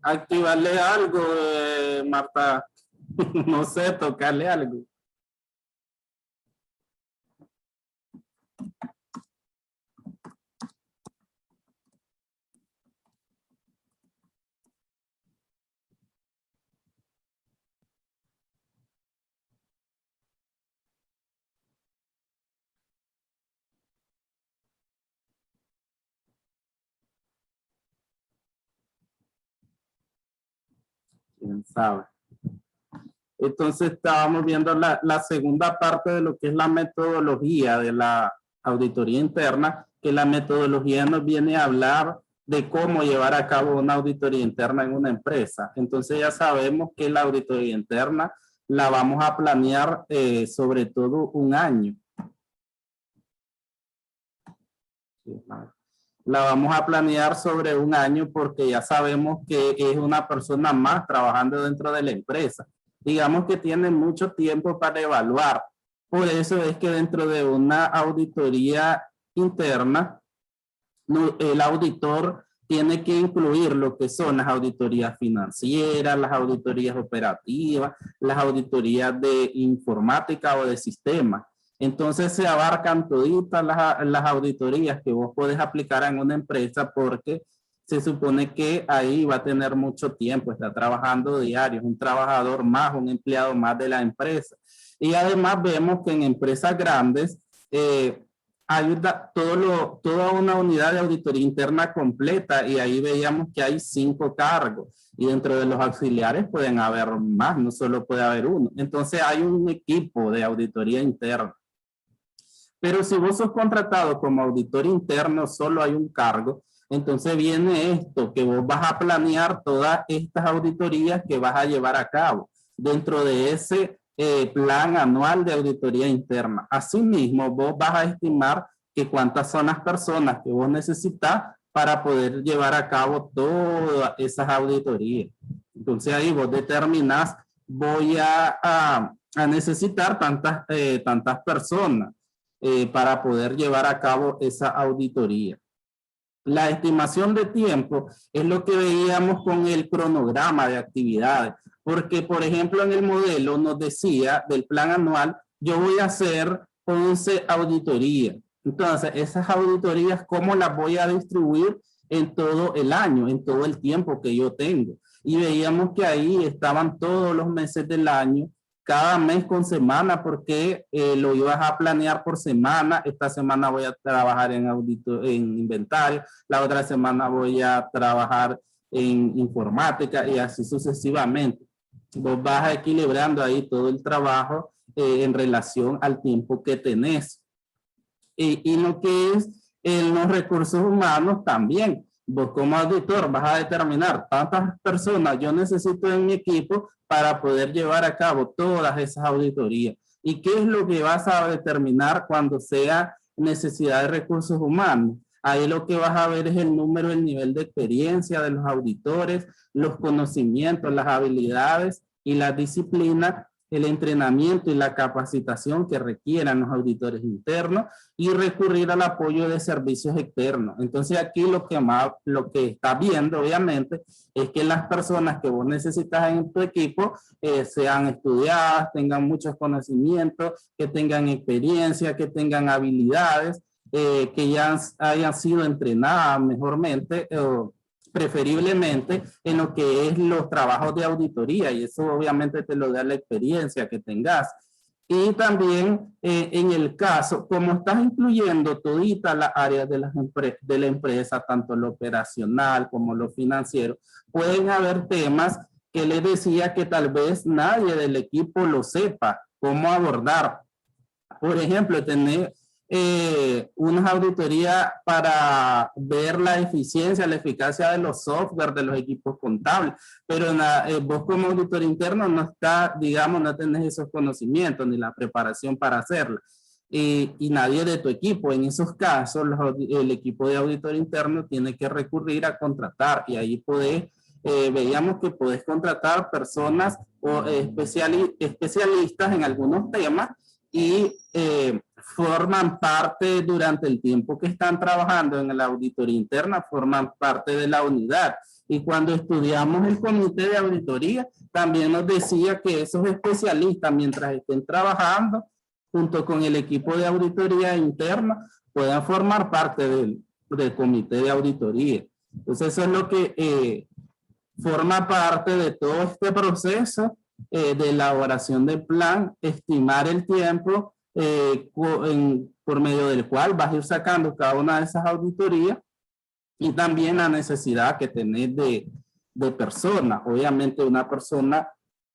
activarle algo, Marta. No sé, tocarle algo. ¿Quién sabe? Entonces estábamos viendo la segunda parte de lo que es la metodología de la auditoría interna, que la metodología nos viene a hablar de cómo llevar a cabo una auditoría interna en una empresa. Entonces ya sabemos que la auditoría interna la vamos a planear sobre todo un año. La vamos a planear sobre un año porque ya sabemos que es una persona más trabajando dentro de la empresa. Digamos que tiene mucho tiempo para evaluar. Por eso es que dentro de una auditoría interna, el auditor tiene que incluir lo que son las auditorías financieras, las auditorías operativas, las auditorías de informática o de sistemas. Entonces se abarcan toditas las auditorías que vos podés aplicar en una empresa porque se supone que ahí va a tener mucho tiempo, está trabajando diario, es un trabajador más, un empleado más de la empresa. Y además vemos que en empresas grandes hay toda una unidad de auditoría interna completa y ahí veíamos que hay 5 cargos y dentro de los auxiliares pueden haber más, no solo puede haber uno. Entonces hay un equipo de auditoría interna. Pero si vos sos contratado como auditor interno, solo hay un cargo, entonces viene esto, que vos vas a planear todas estas auditorías que vas a llevar a cabo dentro de ese plan anual de auditoría interna. Asimismo, vos vas a estimar que cuántas son las personas que vos necesitas para poder llevar a cabo todas esas auditorías. Entonces ahí vos determinás, voy a necesitar tantas personas para poder llevar a cabo esa auditoría. La estimación de tiempo es lo que veíamos con el cronograma de actividades, porque por ejemplo en el modelo nos decía del plan anual, yo voy a hacer 11 auditorías. Entonces esas auditorías, ¿cómo las voy a distribuir en todo el año, en todo el tiempo que yo tengo? Y veíamos que ahí estaban todos los meses del año, cada mes con semana, porque lo ibas a planear por semana. Esta semana voy a trabajar en inventario, la otra semana voy a trabajar en informática y así sucesivamente. Vos vas equilibrando ahí todo el trabajo en relación al tiempo que tenés. Y lo que es en los recursos humanos también. Vos como auditor vas a determinar cuántas personas yo necesito en mi equipo para poder llevar a cabo todas esas auditorías. ¿Y qué es lo que vas a determinar cuando sea necesidad de recursos humanos? Ahí lo que vas a ver es el número, el nivel de experiencia de los auditores, los conocimientos, las habilidades y las disciplinas, el entrenamiento y la capacitación que requieran los auditores internos y recurrir al apoyo de servicios externos. Entonces aquí lo que estás viendo obviamente es que las personas que vos necesitas en tu equipo sean estudiadas, tengan muchos conocimientos, que tengan experiencia, que tengan habilidades, que ya hayan sido entrenadas mejormente preferiblemente en lo que es los trabajos de auditoría, y eso obviamente te lo da la experiencia que tengas. Y también en el caso, como estás incluyendo todita las áreas de la empresa, tanto lo operacional como lo financiero, pueden haber temas que les decía que tal vez nadie del equipo lo sepa cómo abordar. Por ejemplo, tener unas auditorías para ver la eficiencia, la eficacia de los software de los equipos contables, pero vos como auditor interno no está, digamos, no tenés esos conocimientos ni la preparación para hacerlo. Y nadie de tu equipo. En esos casos, el equipo de auditor interno tiene que recurrir a contratar, y ahí veíamos que podés contratar personas o especialistas en algunos temas y forman parte durante el tiempo que están trabajando en la auditoría interna, forman parte de la unidad. Y cuando estudiamos el comité de auditoría, también nos decía que esos especialistas, mientras estén trabajando junto con el equipo de auditoría interna, puedan formar parte del comité de auditoría. Entonces eso es lo que forma parte de todo este proceso de elaboración del plan, estimar el tiempo por medio del cual vas a ir sacando cada una de esas auditorías y también la necesidad que tenés de personas. Obviamente una persona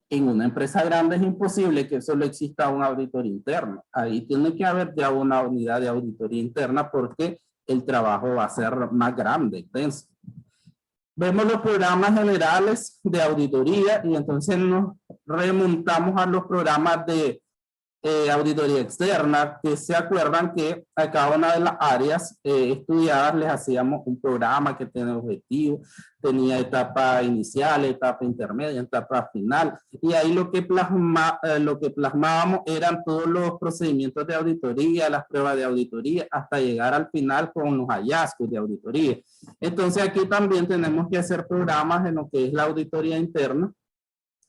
en una empresa grande es imposible que solo exista una auditoría interna. Ahí tiene que haber ya una unidad de auditoría interna porque el trabajo va a ser más grande, extenso. Vemos los programas generales de auditoría y entonces nos remontamos a los programas de auditoría externa, que se acuerdan que a cada una de las áreas estudiadas les hacíamos un programa que tenía objetivos, tenía etapa inicial, etapa intermedia, etapa final, y ahí lo que plasmábamos eran todos los procedimientos de auditoría, las pruebas de auditoría, hasta llegar al final con los hallazgos de auditoría. Entonces aquí también tenemos que hacer programas en lo que es la auditoría interna.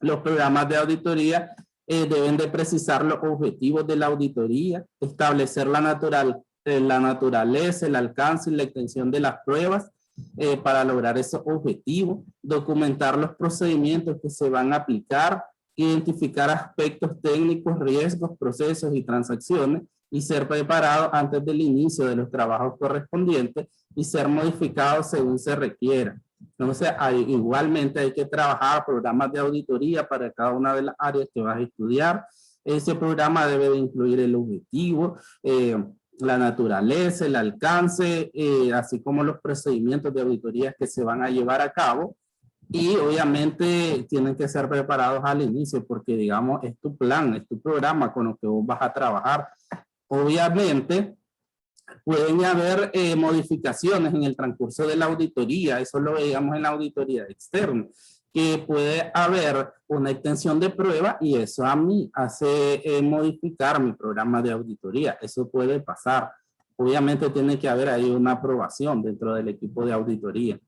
Los programas de auditoría deben de precisar los objetivos de la auditoría, establecer la naturaleza, el alcance y la extensión de las pruebas para lograr esos objetivos, documentar los procedimientos que se van a aplicar, identificar aspectos técnicos, riesgos, procesos y transacciones y ser preparado antes del inicio de los trabajos correspondientes y ser modificados según se requiera. Entonces, igualmente hay que trabajar programas de auditoría para cada una de las áreas que vas a estudiar. Ese programa debe de incluir el objetivo, la naturaleza, el alcance, así como los procedimientos de auditoría que se van a llevar a cabo. Y obviamente tienen que ser preparados al inicio porque, digamos, es tu plan, es tu programa con lo que vos vas a trabajar. Obviamente, pueden haber modificaciones en el transcurso de la auditoría, eso lo veíamos en la auditoría externa, que puede haber una extensión de prueba y eso a mí hace modificar mi programa de auditoría, eso puede pasar. Obviamente tiene que haber ahí una aprobación dentro del equipo de auditoría.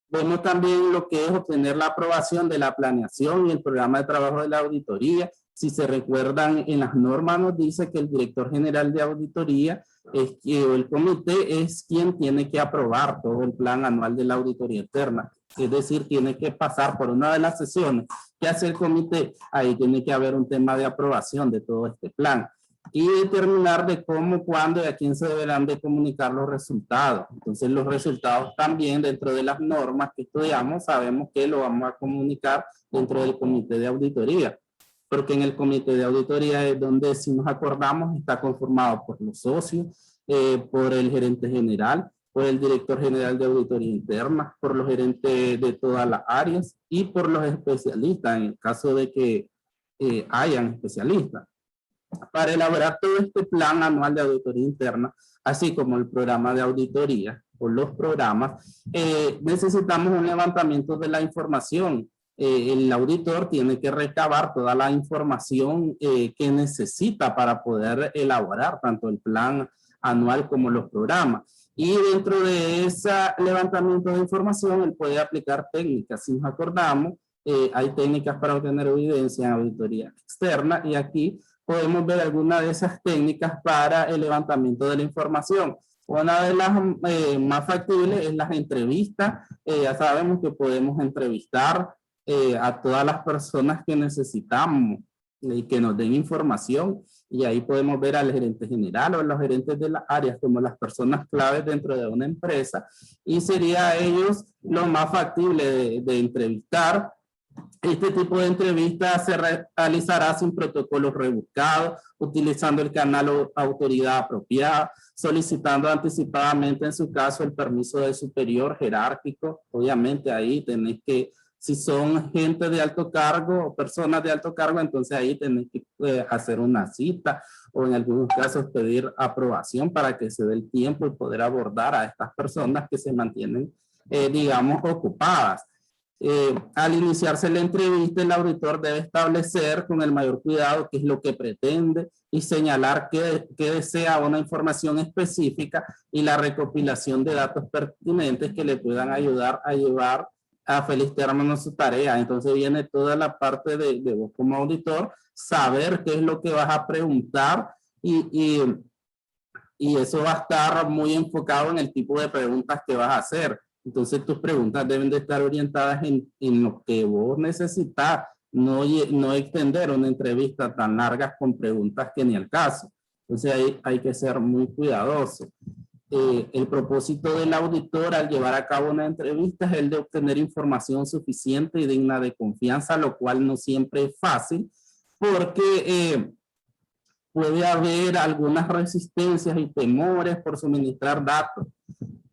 Vemos también lo que es obtener la aprobación de la planeación y el programa de trabajo de la auditoría. Si se recuerdan, en las normas nos dice que el director general de auditoría o el comité es quien tiene que aprobar todo el plan anual de la auditoría externa. Es decir, tiene que pasar por una de las sesiones que hace el comité. Ahí tiene que haber un tema de aprobación de todo este plan y determinar de cómo, cuándo y a quién se deberán de comunicar los resultados. Entonces los resultados también dentro de las normas que estudiamos sabemos que lo vamos a comunicar dentro del comité de auditoría, porque en el comité de auditoría es donde, si nos acordamos, está conformado por los socios, por el gerente general, por el director general de auditoría interna, por los gerentes de todas las áreas y por los especialistas en el caso de que hayan especialistas. Para elaborar todo este plan anual de auditoría interna, así como el programa de auditoría o los programas, necesitamos un levantamiento de la información. El auditor tiene que recabar toda la información que necesita para poder elaborar tanto el plan anual como los programas. Y dentro de ese levantamiento de información, él puede aplicar técnicas. Si nos acordamos, hay técnicas para obtener evidencia en auditoría externa y aquí podemos ver algunas de esas técnicas para el levantamiento de la información. Una de las más factibles es las entrevistas. Ya sabemos que podemos entrevistar a todas las personas que necesitamos y que nos den información y ahí podemos ver al gerente general o a los gerentes de las áreas como las personas claves dentro de una empresa y sería a ellos lo más factible de entrevistar. Este tipo de entrevistas se realizará sin protocolos rebuscados, utilizando el canal o autoridad apropiada, solicitando anticipadamente en su caso el permiso del superior jerárquico. Obviamente ahí tenéis que, si son gente de alto cargo o personas de alto cargo, entonces ahí tenéis que hacer una cita o en algunos casos pedir aprobación para que se dé el tiempo y poder abordar a estas personas que se mantienen, digamos, ocupadas. Al iniciarse la entrevista, el auditor debe establecer con el mayor cuidado qué es lo que pretende y señalar que desea una información específica y la recopilación de datos pertinentes que le puedan ayudar a llevar a feliz término su tarea. Entonces viene toda la parte de vos como auditor, saber qué es lo que vas a preguntar y eso va a estar muy enfocado en el tipo de preguntas que vas a hacer. Entonces tus preguntas deben de estar orientadas en lo que vos necesitas, no extender una entrevista tan larga con preguntas que ni al caso. Entonces ahí hay que ser muy cuidadoso. El propósito del auditor al llevar a cabo una entrevista es el de obtener información suficiente y digna de confianza, lo cual no siempre es fácil, porque puede haber algunas resistencias y temores por suministrar datos,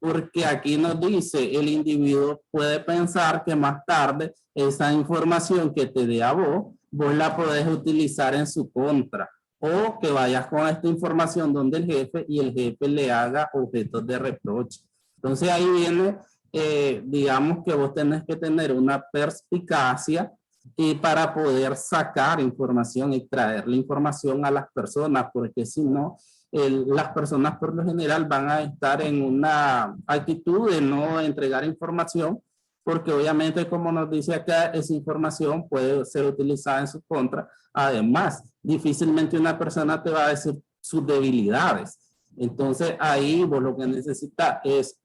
porque aquí nos dice el individuo puede pensar que más tarde esa información que te dé a vos la podés utilizar en su contra, o que vayas con esta información donde el jefe y el jefe le haga objetos de reproche. Entonces ahí viene, digamos que vos tenés que tener una perspicacia y para poder sacar información y traer la información a las personas, porque si no, las personas por lo general van a estar en una actitud de no entregar información, porque obviamente, como nos dice acá, esa información puede ser utilizada en su contra. Además, difícilmente una persona te va a decir sus debilidades. Entonces, ahí vos lo que necesitas es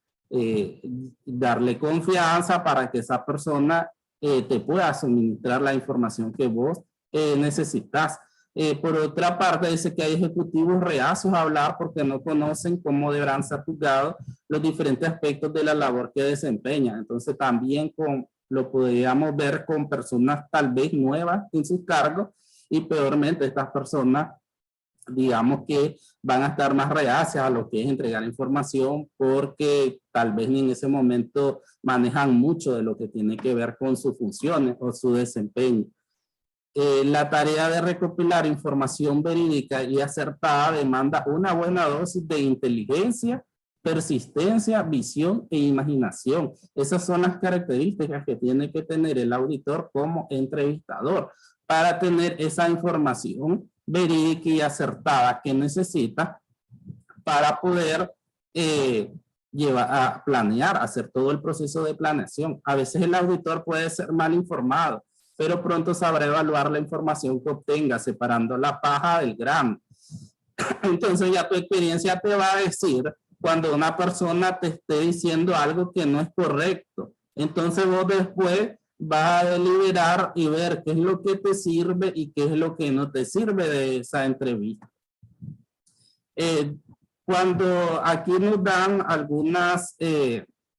darle confianza para que esa persona te pueda suministrar la información que vos necesitas. Por otra parte, dice que hay ejecutivos reacios a hablar porque no conocen cómo deberán ser juzgados los diferentes aspectos de la labor que desempeñan. Entonces, también lo podríamos ver con personas tal vez nuevas en sus cargos y peormente estas personas, digamos que van a estar más reacias a lo que es entregar información porque tal vez ni en ese momento manejan mucho de lo que tiene que ver con sus funciones o su desempeño. La tarea de recopilar información verídica y acertada demanda una buena dosis de inteligencia, persistencia, visión e imaginación. Esas son las características que tiene que tener el auditor como entrevistador para tener esa información verídica y acertada que necesita para poder llevar a planear, hacer todo el proceso de planeación. A veces el auditor puede ser mal informado, pero pronto sabrá evaluar la información que obtenga, separando la paja del grano. Entonces ya tu experiencia te va a decir cuando una persona te esté diciendo algo que no es correcto. Entonces vos después vas a deliberar y ver qué es lo que te sirve y qué es lo que no te sirve de esa entrevista. Cuando aquí nos dan algunas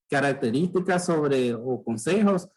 características o consejos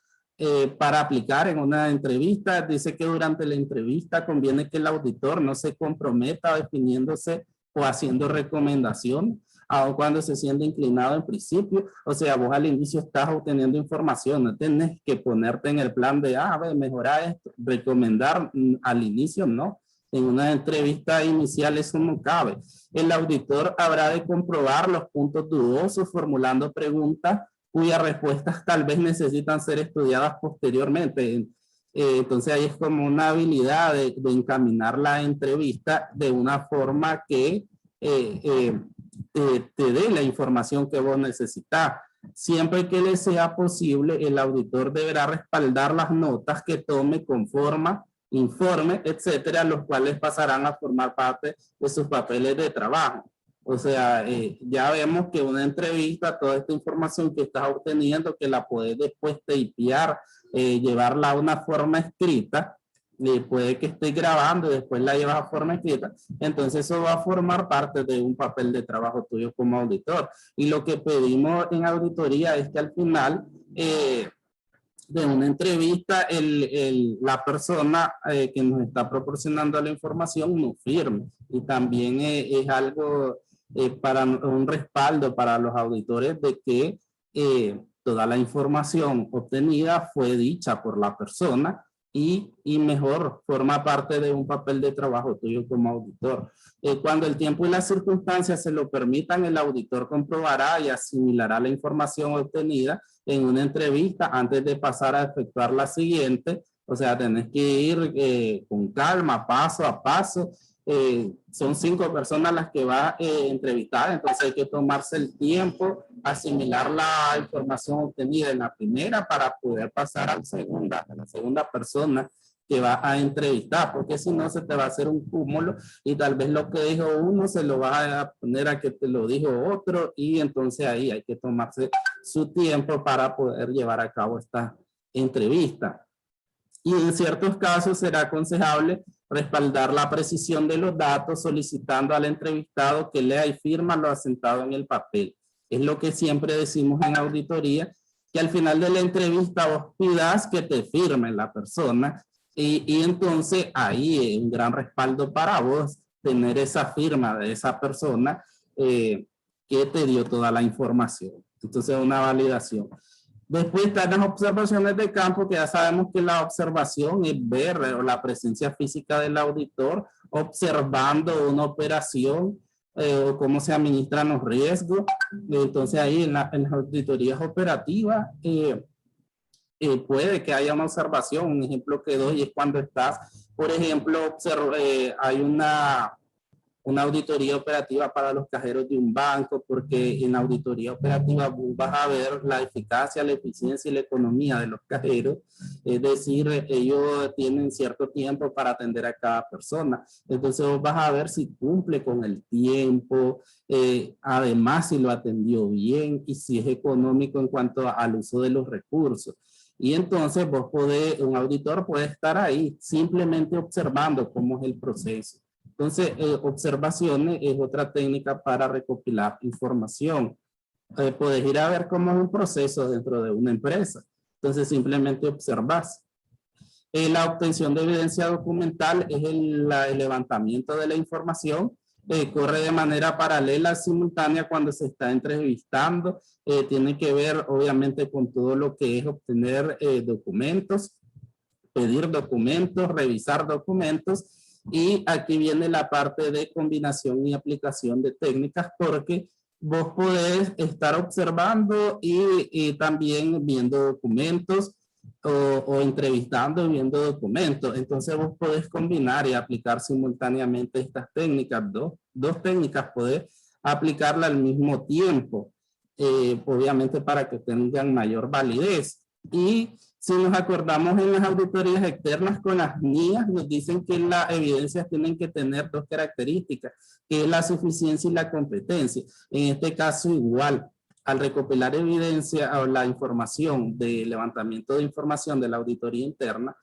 para aplicar en una entrevista, dice que durante la entrevista conviene que el auditor no se comprometa definiéndose o haciendo recomendación, aun cuando se siente inclinado en principio. O sea, vos al inicio estás obteniendo información, no tenés que ponerte en el plan de, mejorar esto, recomendar al inicio, no. En una entrevista inicial eso no cabe. El auditor habrá de comprobar los puntos dudosos formulando preguntas cuyas respuestas tal vez necesitan ser estudiadas posteriormente. Entonces ahí es como una habilidad de encaminar la entrevista de una forma que te dé la información que vos necesitas. Siempre que le sea posible, el auditor deberá respaldar las notas que tome con forma, informe, etcétera, los cuales pasarán a formar parte de sus papeles de trabajo. O sea, ya vemos que una entrevista, toda esta información que estás obteniendo, que la puedes después tipear, llevarla a una forma escrita, puede que estés grabando y después la llevas a forma escrita. Entonces eso va a formar parte de un papel de trabajo tuyo como auditor. Y lo que pedimos en auditoría es que al final de una entrevista, la persona que nos está proporcionando la información nos firme. Y también es algo para un respaldo para los auditores de que toda la información obtenida fue dicha por la persona y mejor forma parte de un papel de trabajo tuyo como auditor. Cuando el tiempo y las circunstancias se lo permitan, el auditor comprobará y asimilará la información obtenida en una entrevista antes de pasar a efectuar la siguiente. O sea, tenés que ir con calma, paso a paso. Son 5 personas las que va a entrevistar, entonces hay que tomarse el tiempo, asimilar la información obtenida en la primera para poder pasar a la segunda persona que va a entrevistar, porque si no se te va a hacer un cúmulo y tal vez lo que dijo uno se lo va a poner a que te lo dijo otro y entonces ahí hay que tomarse su tiempo para poder llevar a cabo esta entrevista. Y en ciertos casos será aconsejable respaldar la precisión de los datos solicitando al entrevistado que lea y firma lo asentado en el papel. Es lo que siempre decimos en auditoría, que al final de la entrevista vos pidas que te firme la persona y entonces ahí es un gran respaldo para vos tener esa firma de esa persona que te dio toda la información. Entonces una validación. Después están las observaciones de campo, que ya sabemos que la observación es ver la presencia física del auditor observando una operación o cómo se administran los riesgos. Entonces ahí en las auditorías operativas puede que haya una observación. Un ejemplo que doy es cuando estás, por ejemplo, hay una auditoría operativa para los cajeros de un banco, porque en la auditoría operativa vos vas a ver la eficacia, la eficiencia y la economía de los cajeros. Es decir, ellos tienen cierto tiempo para atender a cada persona. Entonces vos vas a ver si cumple con el tiempo, además si lo atendió bien y si es económico en cuanto al uso de los recursos. Y entonces vos podés, un auditor puede estar ahí simplemente observando cómo es el proceso. Entonces, observaciones es otra técnica para recopilar información. Puedes ir a ver cómo es un proceso dentro de una empresa. Entonces, simplemente observas. La obtención de evidencia documental es el levantamiento de la información. Corre de manera paralela, simultánea cuando se está entrevistando. Tiene que ver, obviamente, con todo lo que es obtener documentos, pedir documentos, revisar documentos. Y aquí viene la parte de combinación y aplicación de técnicas, porque vos podés estar observando y también viendo documentos o entrevistando y viendo documentos. Entonces vos podés combinar y aplicar simultáneamente estas técnicas. Dos técnicas podés aplicarla al mismo tiempo, obviamente para que tengan mayor validez. Y si nos acordamos en las auditorías externas con las NIAs, nos dicen que las evidencias tienen que tener 2 características, que es la suficiencia y la competencia. En este caso igual, al recopilar evidencia o la información de levantamiento de información de la auditoría interna,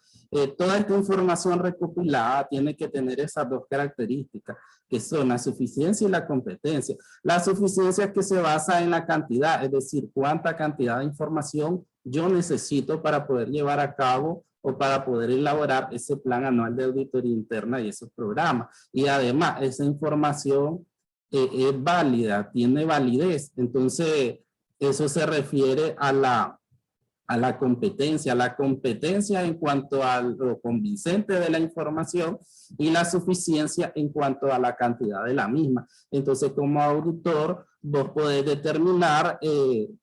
toda esta información recopilada tiene que tener esas 2 características, que son la suficiencia y la competencia. La suficiencia es que se basa en la cantidad, es decir, cuánta cantidad de información yo necesito para poder llevar a cabo o para poder elaborar ese plan anual de auditoría interna y esos programas. Y además, esa información es válida, tiene validez. Entonces, eso se refiere a la competencia. La competencia en cuanto a lo convincente de la información y la suficiencia en cuanto a la cantidad de la misma. Entonces, como auditor, vos podés determinar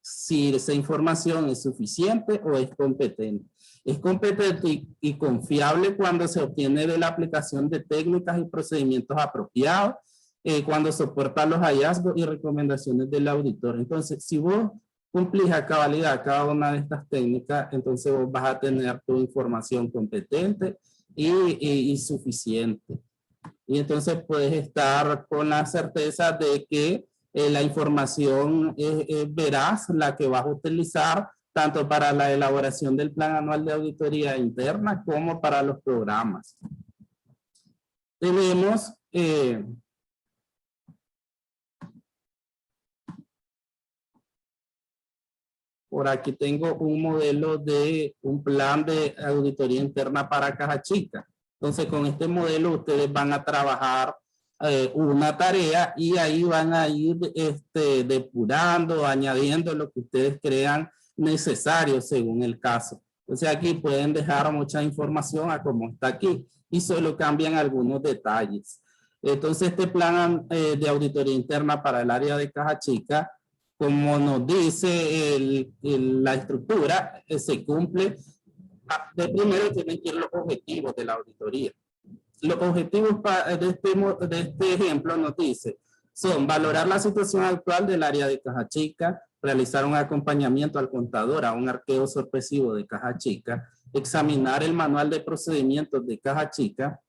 si esa información es suficiente o es competente. Es competente y confiable cuando se obtiene de la aplicación de técnicas y procedimientos apropiados, cuando soporta los hallazgos y recomendaciones del auditor. Entonces, si vos cumplís a cabalidad cada una de estas técnicas, entonces vos vas a tener tu información competente y suficiente. Y entonces puedes estar con la certeza de que la información es veraz, la que vas a utilizar tanto para la elaboración del plan anual de auditoría interna como para los programas. Tenemos por aquí tengo un modelo de un plan de auditoría interna para Caja Chica. Entonces, con este modelo ustedes van a trabajar una tarea y ahí van a ir depurando, añadiendo lo que ustedes crean necesario según el caso. Entonces aquí pueden dejar mucha información a como está aquí y solo cambian algunos detalles. Entonces este plan de auditoría interna para el área de Caja Chica, como nos dice la estructura, se cumple. De primero tienen que ir los objetivos de la auditoría. Los objetivos de este ejemplo nos dice, son valorar la situación actual del área de Caja Chica, realizar un acompañamiento al contador a un arqueo sorpresivo de Caja Chica, examinar el manual de procedimientos de Caja Chica,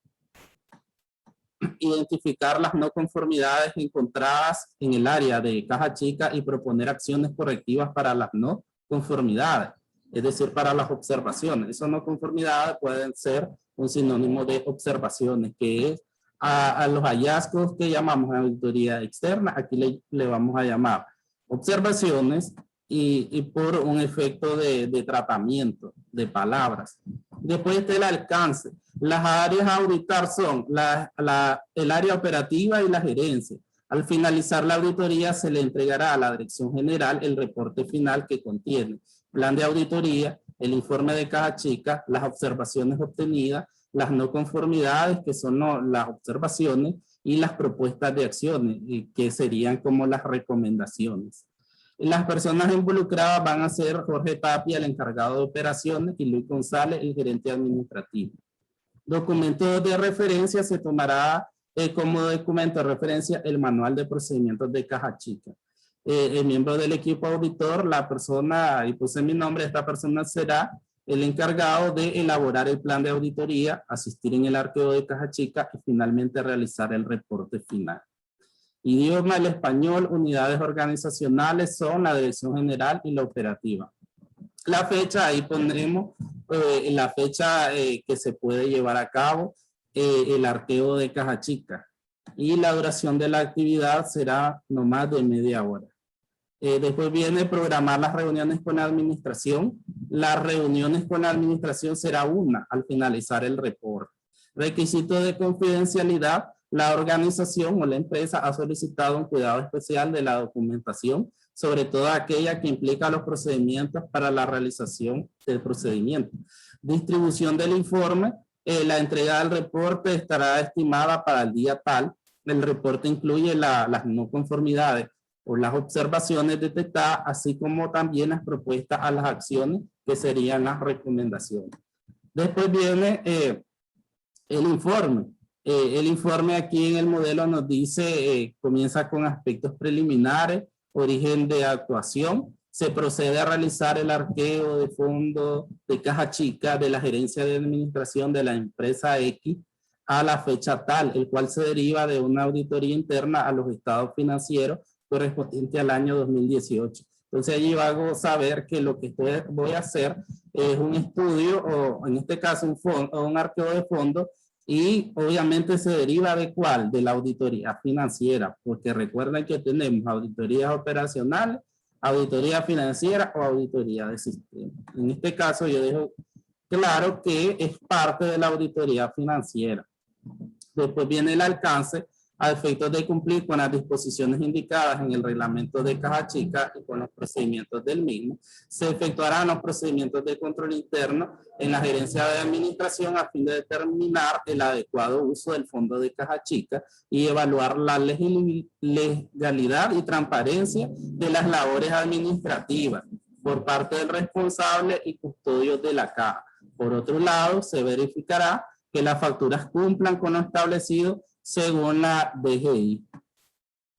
identificar las no conformidades encontradas en el área de Caja Chica y proponer acciones correctivas para las no conformidades, es decir, para las observaciones. Esas no conformidades pueden ser un sinónimo de observaciones, que es a los hallazgos que llamamos auditoría externa, aquí le vamos a llamar observaciones y por un efecto de tratamiento de palabras. Después está el alcance. Las áreas a auditar son el área operativa y la gerencia. Al finalizar la auditoría se le entregará a la Dirección General el reporte final que contiene plan de auditoría, el informe de Caja Chica, las observaciones obtenidas, las no conformidades, que son las observaciones, y las propuestas de acciones, que serían como las recomendaciones. Las personas involucradas van a ser Jorge Tapia, el encargado de operaciones, y Luis González, el gerente administrativo. Documento de referencia se tomará como documento de referencia el manual de procedimientos de Caja Chica. El miembro del equipo auditor, la persona, y puse mi nombre, esta persona será el encargado de elaborar el plan de auditoría, asistir en el arqueo de Caja Chica y finalmente realizar el reporte final. Idioma, el español, unidades organizacionales son la Dirección General y la operativa. La fecha, ahí pondremos la fecha que se puede llevar a cabo el arqueo de Caja Chica. Y la duración de la actividad será no más de media hora. Después viene programar las reuniones con la administración. Las reuniones con la administración será una al finalizar el reporte. Requisito de confidencialidad. La organización o la empresa ha solicitado un cuidado especial de la documentación, sobre todo aquella que implica los procedimientos para la realización del procedimiento. Distribución del informe. La entrega del reporte estará estimada para el día tal. El reporte incluye las no conformidades o las observaciones detectadas, así como también las propuestas a las acciones que serían las recomendaciones. Después viene el informe. El informe aquí en el modelo nos dice, comienza con aspectos preliminares, origen de actuación, se procede a realizar el arqueo de fondo de Caja Chica de la gerencia de administración de la empresa X a la fecha tal, el cual se deriva de una auditoría interna a los estados financieros correspondiente al año 2018. Entonces allí hago saber que lo que voy a hacer es un estudio o en este caso un arqueo de fondo y obviamente se deriva de ¿cuál? De la auditoría financiera, porque recuerden que tenemos auditorías operacionales, auditoría financiera o auditoría de sistema. En este caso yo dejo claro que es parte de la auditoría financiera. Después viene el alcance a efectos de cumplir con las disposiciones indicadas en el reglamento de Caja Chica y con los procedimientos del mismo. Se efectuarán los procedimientos de control interno en la gerencia de administración a fin de determinar el adecuado uso del fondo de Caja Chica y evaluar la legalidad y transparencia de las labores administrativas por parte del responsable y custodio de la caja. Por otro lado, se verificará que las facturas cumplan con lo establecido según la DGI.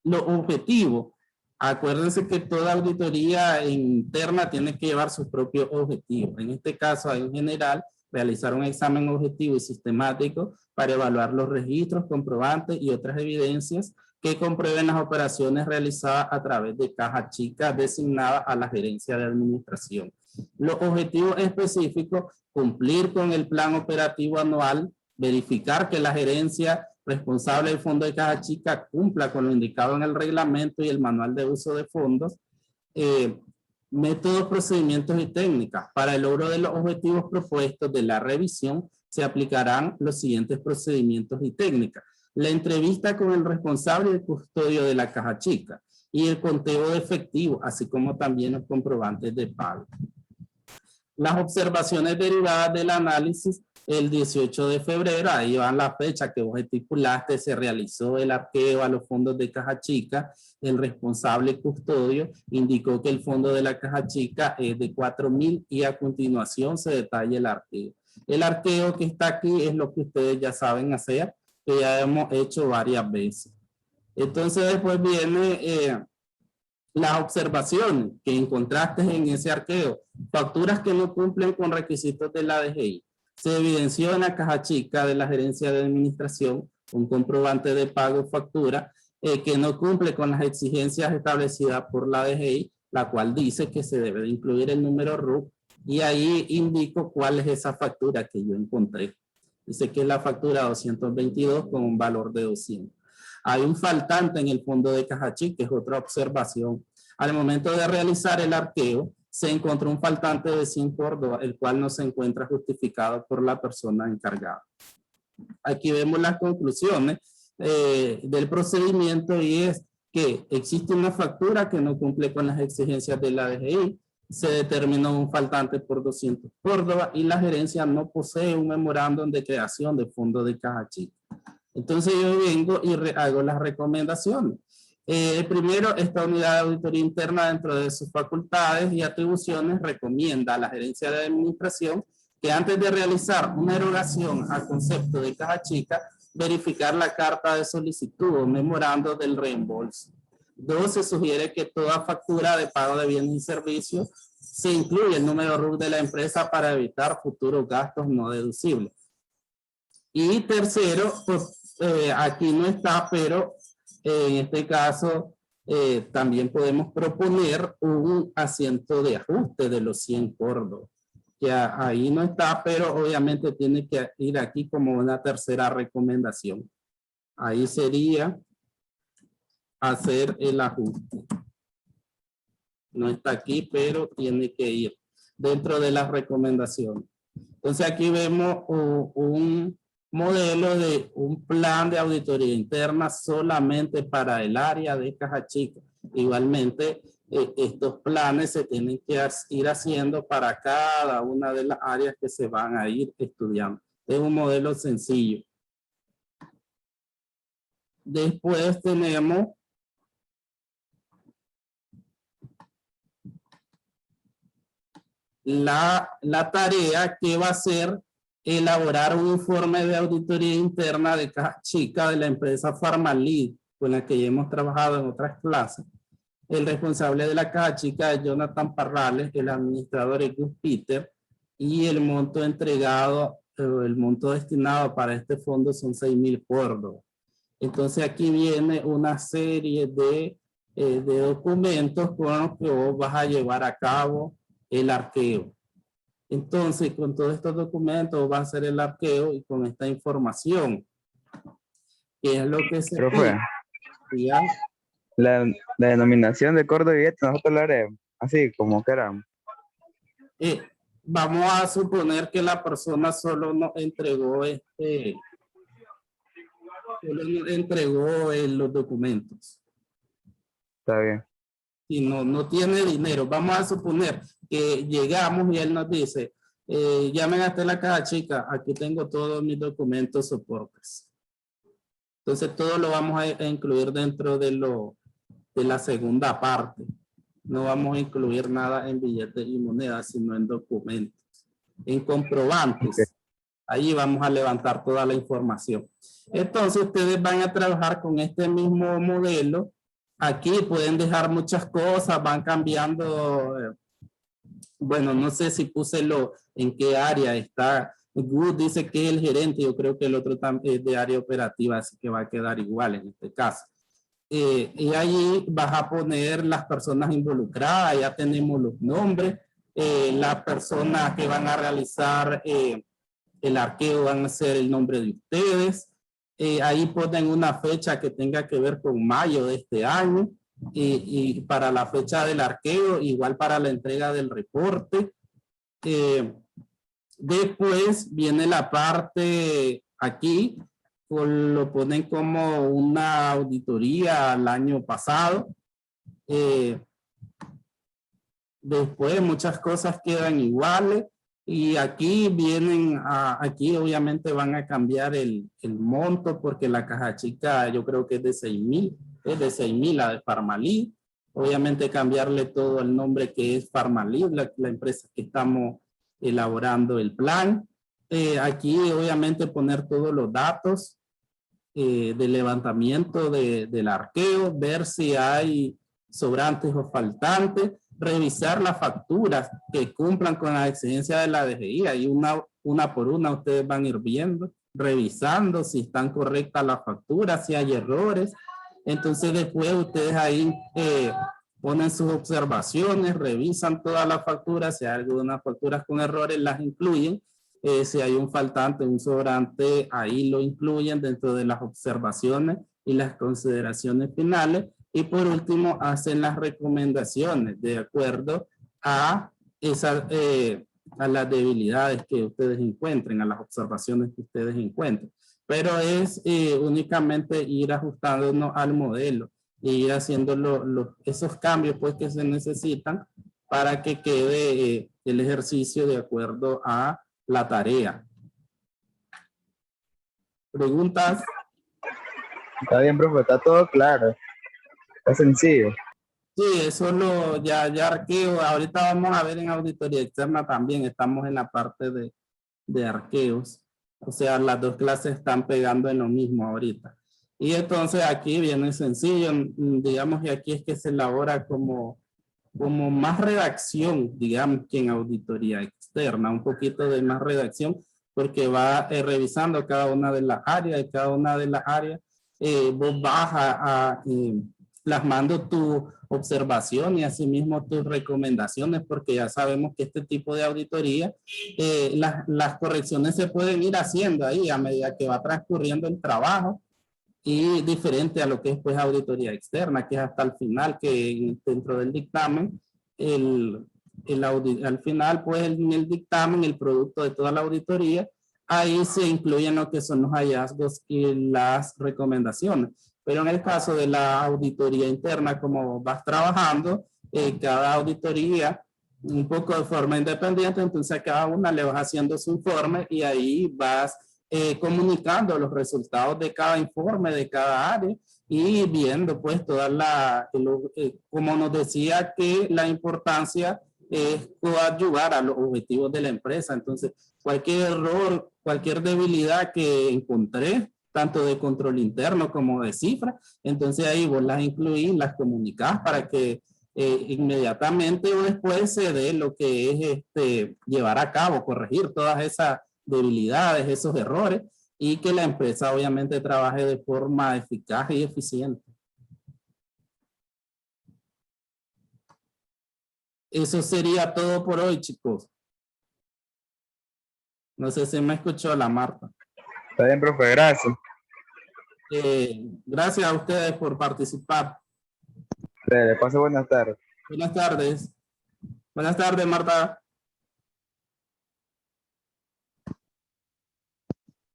Los objetivos. Acuérdense que toda auditoría interna tiene que llevar sus propios objetivos. En este caso, en general, realizar un examen objetivo y sistemático para evaluar los registros, comprobantes y otras evidencias que comprueben las operaciones realizadas a través de Caja Chica designada a la gerencia de administración. Los objetivos específicos, cumplir con el plan operativo anual, verificar que la gerencia responsable del fondo de Caja Chica cumpla con lo indicado en el reglamento y el manual de uso de fondos, métodos, procedimientos y técnicas. Para el logro de los objetivos propuestos de la revisión, se aplicarán los siguientes procedimientos y técnicas. La entrevista con el responsable y el custodio de la Caja Chica y el conteo de efectivo, así como también los comprobantes de pago. Las observaciones derivadas del análisis, el 18 de febrero, ahí van la fecha que vos estipulaste, se realizó el arqueo a los fondos de Caja Chica. El responsable custodio indicó que el fondo de la Caja Chica es de 4,000 y a continuación se detalla el arqueo. El arqueo que está aquí es lo que ustedes ya saben hacer, que ya hemos hecho varias veces. Entonces después viene las observaciones que encontraste en ese arqueo. Facturas que no cumplen con requisitos de la DGI. Se evidenció en la Caja Chica de la Gerencia de Administración un comprobante de pago factura que no cumple con las exigencias establecidas por la DGI, la cual dice que se debe de incluir el número RUC, y ahí indico cuál es esa factura que yo encontré. Dice que es la factura 222 con un valor de 200. Hay un faltante en el fondo de Caja Chica, que es otra observación. Al momento de realizar el arqueo, se encontró un faltante de 100 Córdoba, el cual no se encuentra justificado por la persona encargada. Aquí vemos las conclusiones del procedimiento, y es que existe una factura que no cumple con las exigencias de la DGI, se determinó un faltante por 200 Córdoba y la gerencia no posee un memorándum de creación de fondo de Caja Chica. Entonces yo vengo y hago las recomendaciones. Primero, esta unidad de auditoría interna, dentro de sus facultades y atribuciones, recomienda a la gerencia de administración que antes de realizar una erogación al concepto de Caja Chica, verificar la carta de solicitud o memorando del reembolso. 2, se sugiere que toda factura de pago de bienes y servicios se incluye el número RUC de la empresa para evitar futuros gastos no deducibles. Y tercero, pues, aquí no está, pero en este caso también podemos proponer un asiento de ajuste de los 100 Córdoba. Que ahí no está, pero obviamente tiene que ir aquí como una tercera recomendación. Ahí sería hacer el ajuste. No está aquí, pero tiene que ir dentro de las recomendaciones. Entonces aquí vemos un modelo de un plan de auditoría interna solamente para el área de Caja Chica. Igualmente, estos planes se tienen que ir haciendo para cada una de las áreas que se van a ir estudiando. Es un modelo sencillo. Después tenemos la tarea que va a ser elaborar un informe de auditoría interna de Caja Chica de la empresa Farmalid, con la que ya hemos trabajado en otras clases. El responsable de la Caja Chica es Jonathan Parrales, el administrador es Gus Peter, y el monto entregado, el monto destinado para este fondo son 6,000 Córdoba. Entonces aquí viene una serie de documentos con los que vos vas a llevar a cabo el arqueo. Entonces, con todos estos documentos va a hacer el arqueo y con esta información, que es lo que se Profe, pide. la denominación de Córdoba y billete nosotros lo haremos así como queramos. Vamos a suponer que la persona solo nos entregó los documentos. Está bien. Y no tiene dinero. Vamos a suponer que llegamos y él nos dice, ya me gasté la Caja Chica, aquí tengo todos mis documentos soportes. Entonces todo lo vamos a incluir dentro de la segunda parte. No vamos a incluir nada en billetes y monedas, sino en documentos. En comprobantes. Okay. Ahí vamos a levantar toda la información. Entonces ustedes van a trabajar con este mismo modelo. Aquí pueden dejar muchas cosas, van cambiando. Bueno, no sé si puse en qué área está. Good dice que es el gerente, yo creo que el otro también es de área operativa, así que va a quedar igual en este caso. Y ahí vas a poner las personas involucradas, ya tenemos los nombres, las personas que van a realizar el arqueo van a ser el nombre de ustedes. Ahí ponen una fecha que tenga que ver con mayo de este año. Y para la fecha del arqueo, igual para la entrega del reporte. Después viene la parte aquí, lo ponen como una auditoría al año pasado. Después muchas cosas quedan iguales. Y aquí vienen, aquí obviamente van a cambiar el monto porque la caja chica yo creo que es de 6,000, es de 6,000 la de Farmalid. Obviamente cambiarle todo el nombre que es Farmalid, la empresa que estamos elaborando el plan. Aquí obviamente poner todos los datos de levantamiento del arqueo, ver si hay sobrantes o faltantes, revisar las facturas que cumplan con la exigencia de la DGI. Ahí una por una ustedes van a ir viendo, revisando si están correctas las facturas, si hay errores. Entonces después ustedes ahí ponen sus observaciones, revisan todas las facturas, si hay algunas facturas con errores las incluyen. Si hay un faltante, un sobrante, ahí lo incluyen dentro de las observaciones y las consideraciones finales. Y por último, hacen las recomendaciones de acuerdo a, a las debilidades que ustedes encuentren, a las observaciones que ustedes encuentren. Pero es únicamente ir ajustándonos al modelo e ir haciendo esos cambios pues, que se necesitan para que quede el ejercicio de acuerdo a la tarea. ¿Preguntas? Está bien, profe, está todo claro. Está sencillo. Sí, eso ya arqueo. Ahorita vamos a ver en auditoría externa también. Estamos en la parte de arqueos. O sea, las dos clases están pegando en lo mismo ahorita. Y entonces aquí viene sencillo. Digamos que aquí es que se elabora como más redacción, digamos, que en auditoría externa. Un poquito de más redacción porque va revisando cada una de las áreas y cada una de las áreas vos vas plasmando tu observación y asimismo tus recomendaciones, porque ya sabemos que este tipo de auditoría, las correcciones se pueden ir haciendo ahí a medida que va transcurriendo el trabajo, y diferente a lo que es pues auditoría externa, que es hasta el final, que dentro del dictamen, al final pues en el dictamen, el producto de toda la auditoría, ahí se incluyen lo que son los hallazgos y las recomendaciones. Pero en el caso de la auditoría interna, como vas trabajando, cada auditoría un poco de forma independiente, entonces a cada una le vas haciendo su informe y ahí vas comunicando los resultados de cada informe, de cada área y viendo pues toda como nos decía que la importancia es coadyuvar a los objetivos de la empresa. Entonces, cualquier error, cualquier debilidad que encontré, tanto de control interno como de cifra, entonces ahí vos las incluís, las comunicás para que inmediatamente o después se dé lo que es llevar a cabo, corregir todas esas debilidades, esos errores, y que la empresa obviamente trabaje de forma eficaz y eficiente. Eso sería todo por hoy, chicos. No sé si me escuchó la Marta. Está bien, profe, gracias. Gracias a ustedes por participar. Le paso buenas tardes. Buenas tardes. Buenas tardes, Marta.